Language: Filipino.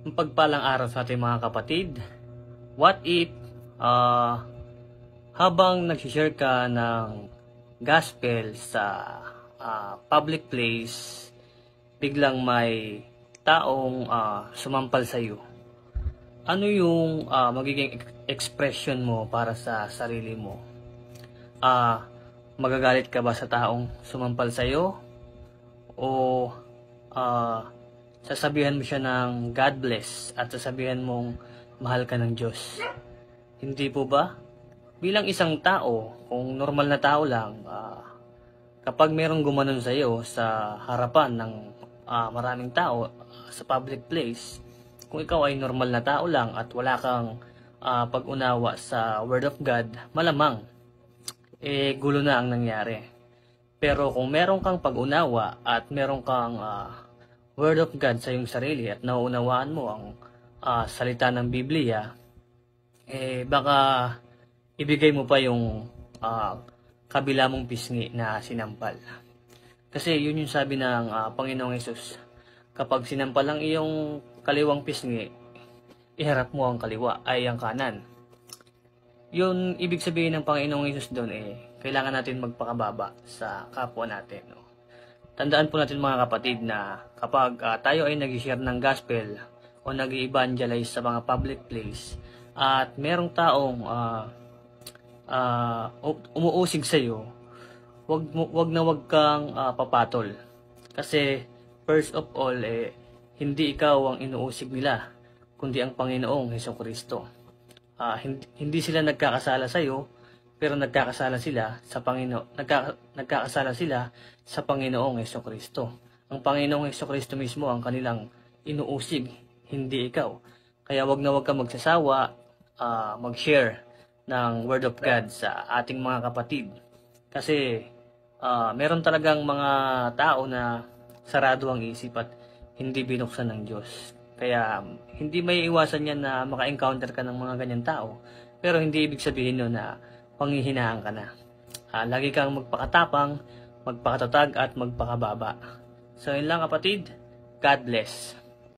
Pagpalang araw sa ating mga kapatid. What if habang nagsishare ka ng gospel sa public place, biglang may taong sumampal sa iyo? Ano yung magiging expression mo para sa sarili mo? Magagalit ka ba sa taong sumampal sa iyo? O sasabihan mo siya ng God bless at sasabihan mong mahal ka ng Diyos? Hindi po ba? Bilang isang tao, kung normal na tao lang, kapag merong gumanon sa iyo sa harapan ng maraming tao sa public place, kung ikaw ay normal na tao lang at wala kang pag-unawa sa Word of God, malamang gulo na ang nangyari. Pero kung meron kang pag-unawa at meron kang Word of God sa iyong sarili at nauunawaan mo ang salita ng Biblia, baka ibigay mo pa yung kabila mong pisngi na sinampal. Kasi yun yung sabi ng Panginoong Hesus, kapag sinampal ang iyong kaliwang pisngi, iharap mo ang kaliwa ay ang kanan. Yun ibig sabihin ng Panginoong Hesus doon, kailangan natin magpakababa sa kapwa natin. Tandaan po natin mga kapatid na kapag tayo ay nag-share ng gospel o nag-evangelize sa mga public place at merong taong umuusig sa iyo, wag kang papatol. Kasi first of all, hindi ikaw ang inuusig nila, kundi ang Panginoong Hesukristo. Hindi sila nagkakasala sa iyo, pero nagkakasala sila sa nagkakasala sila sa Panginoong Hesukristo. Ang Panginoong Hesukristo mismo ang kanilang inuusig, hindi ikaw. Kaya wag kang magsasawa mag-share ng Word of God sa ating mga kapatid. Kasi meron talagang mga tao na sarado ang isip at hindi binuksan ng Diyos. Kaya hindi may iwasan yan na maka-encounter ka ng mga ganyan tao. Pero hindi ibig sabihin nun na panghihinaan ka na. Lagi kang magpakatapang, magpakatatag at magpakababa. So yun lang kapatid. God bless.